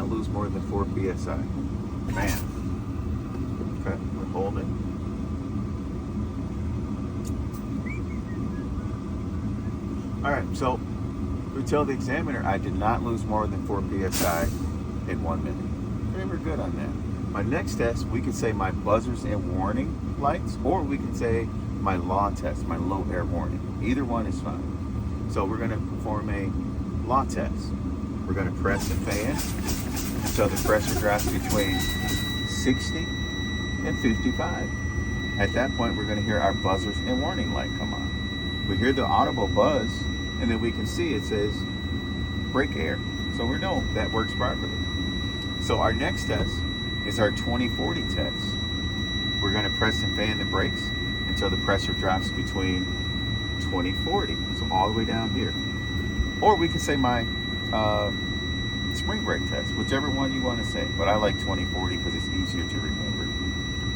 not lose more than 4 psi. Man. Okay, we're holding. All right, so we tell the examiner I did not lose more than 4 psi in 1 minute. Okay, we're good on that. My next test, we could say my buzzers and warning lights, or we could say my law test, my low air warning. Either one is fine. So we're going to perform a law test. We're going to press the fan until the pressure drops between 60 and 55. At that point, we're going to hear our buzzers and warning light come on. We hear the audible buzz, and then we can see it says brake air. So we know that works properly. So our next test is our 2040 test. We're going to press and fan the brakes until the pressure drops between 2040. So all the way down here. Or we can say my spring brake test, whichever one you want to say. But I like 2040 because it's easier to remember.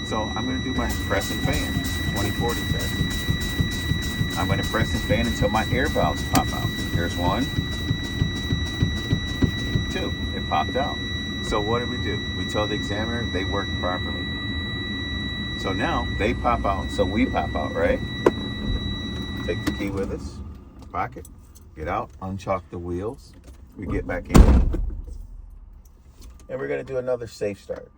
So I'm going to do my press and fan 2040 test. I'm going to press and fan until my air valves pop out. Here's 1, 2. It popped out. So what do? We tell the examiner they work properly. So now they pop out, so we pop out, right? Take the key with us, pocket, get out, unchalk the wheels. We get back in. And we're going to do another safe start.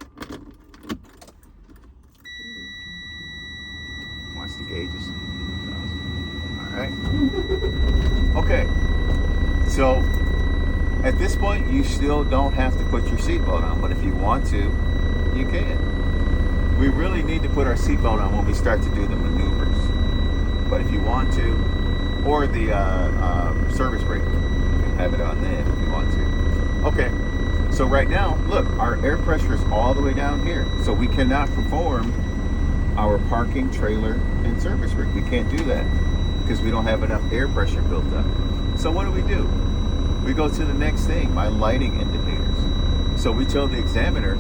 Watch the gauges. All right. Okay. So at this point, you still don't have to put your seatbelt on, but if you want to, you can. We really need to put our seatbelt on when we start to do the maneuvers. But if you want to, or the service brake, you can have it on then if you want to. Okay, so right now, look, our air pressure is all the way down here. So we cannot perform our parking, trailer, and service brake. We can't do that because we don't have enough air pressure built up. So what do? We go to the next thing, my lighting indicators. So we tell the examiner,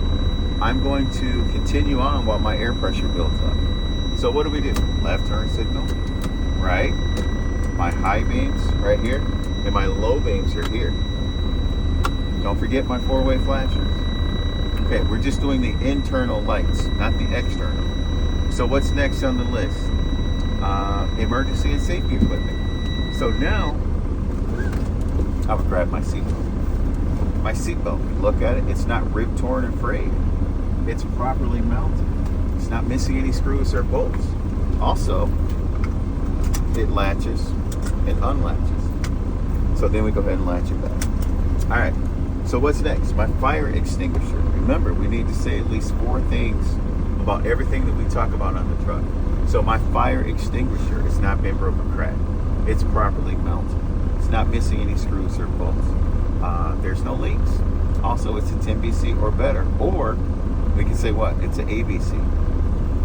I'm going to continue on while my air pressure builds up. So what do? Left turn signal, right? My high beams right here, and my low beams are here. Don't forget my 4-way flashers. Okay, we're just doing the internal lights, not the external. So what's next on the list? Emergency and safety equipment. So now, I would grab my seatbelt. My seatbelt, look at it, it's not rib torn or frayed. It's properly mounted. It's not missing any screws or bolts. Also, it latches and unlatches. So then we go ahead and latch it back. All right, so what's next? My fire extinguisher. Remember, we need to say at least 4 things about everything that we talk about on the truck. So my fire extinguisher has not been broken or cracked. It's properly mounted. It's not missing any screws or bolts. There's no leaks. Also, it's a 10 BC or better. Or we can say what? It's an ABC.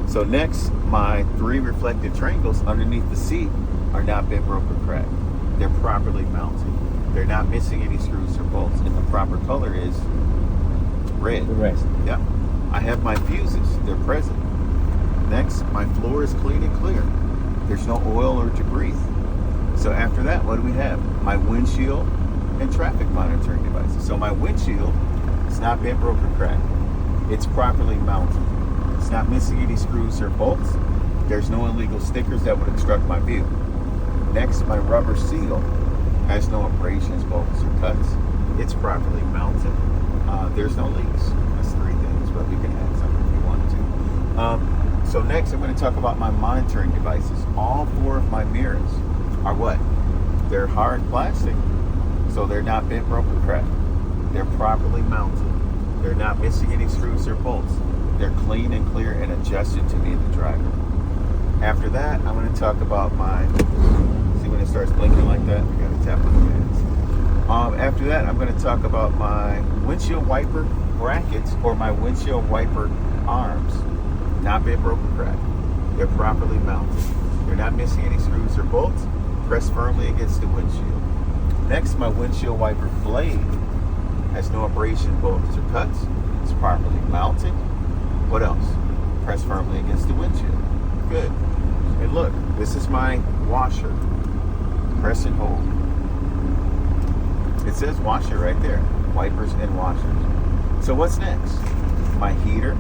So next, my 3 reflective triangles underneath the seat are not been broken or cracked. They're properly mounted. They're not missing any screws or bolts. And the proper color is red. The rest. Yeah. I have my fuses. They're present. Next, my floor is clean and clear. There's no oil or debris. So after that, what do we have? My windshield and traffic monitoring devices. So my windshield has not been broken or cracked. It's properly mounted. It's not missing any screws or bolts. There's no illegal stickers that would obstruct my view. Next, my rubber seal has no abrasions, bolts, or cuts. It's properly mounted. There's no leaks. That's 3 things, but we can add something if you want to. So next, I'm going to talk about my monitoring devices. All 4 of my mirrors are what? They're hard plastic. So they're not bent, broken, or cracked. They're properly mounted. They're not missing any screws or bolts. They're clean and clear and adjusted to me, the driver. After that, I'm going to talk about my, see when it starts blinking like that? I got to tap on the gas. After that, I'm going to talk about my windshield wiper brackets or my windshield wiper arms. Not been broken, cracked. They're properly mounted. They're not missing any screws or bolts. Pressed firmly against the windshield. Next, my windshield wiper blade has no abrasion, bolts, or cuts. It's properly mounted. What else? Pressed firmly against the windshield. Good. And look, this is my washer. Press and hold. It says washer right there. Wipers and washers. So what's next? My heater,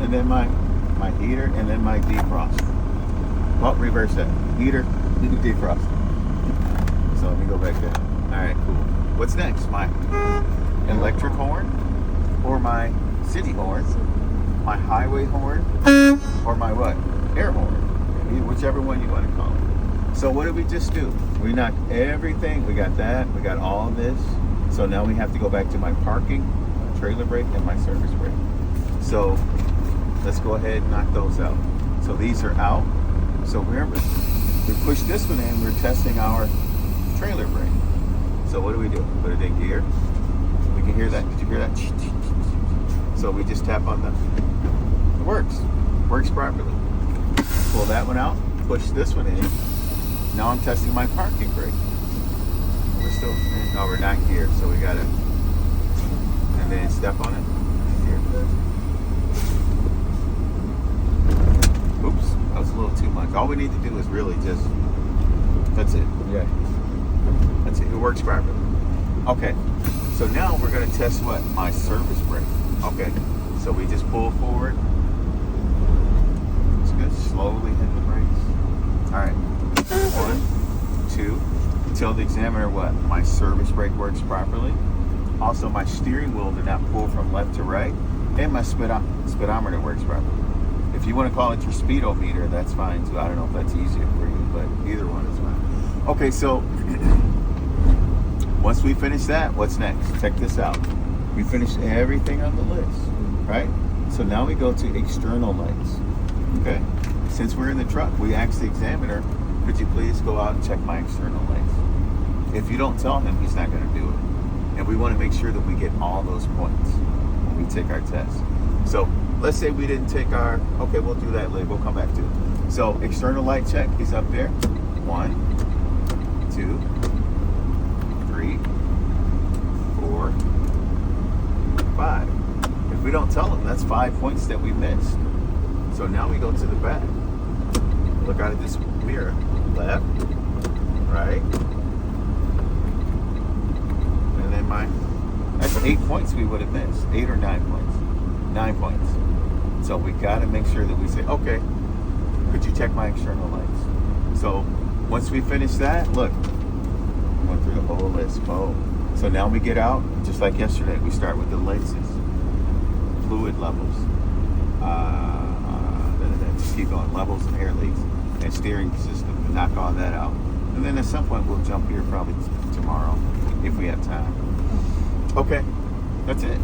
and then my heater, and then my defroster. Well, reverse that. Heater, defroster. So let me go back there. All right, cool. What's next? My electric horn, or my city horn, my highway horn, or my what? Air horn. Whichever one you want to call it. So what did we just do? We knocked everything. We got that. We got all this. So now we have to go back to my parking, my trailer brake, and my service brake. So let's go ahead and knock those out. So these are out. So remember, we push this one in, we're testing our trailer brake. So what do? Put it in gear. We can hear that. Did you hear that? So we just tap on it works. Works properly. Pull that one out, push this one in. Now I'm testing my parking brake. We're not here, so we gotta, and then step on it. Here. Oops, that was a little too much. All we need to do is really just, that's it. Yeah. That's it, it works properly. Okay, so now we're gonna test what? My service brake. Okay, so we just pull forward. It's good, slowly hit the brakes. All right, 1, 2, tell the examiner what? My service brake works properly. Also, my steering wheel did not pull from left to right, and my speedometer works properly. If you want to call it your speedometer, that's fine too. I don't know if that's easier for you, but either one is fine. Okay, so once we finish that, what's next? Check this out. We finished everything on the list, right? So now we go to external lights. Okay. Since we're in the truck, we asked the examiner, could you please go out and check my external lights? If you don't tell him, he's not going to do it. And we want to make sure that we get all those points when we take our test. So let's say we didn't take our, okay, we'll do that later. We'll come back to it. So external light check, he's up there. 1, 2, 3, 4, 5. If we don't tell him, that's 5 points that we missed. So now we go to the back. Look out at this mirror. Left, right, and then that's 8 points we would have missed. 8 or 9 points. 9 points. So we got to make sure that we say, okay, could you check my external lights? So once we finish that, look, we went through the whole list. Oh. So now we get out, just like yesterday, we start with the lenses, fluid levels, just keep going, levels and air leaks, and steering system, and knock all that out. And then at some point we'll jump here probably tomorrow if we have time. Okay, that's it.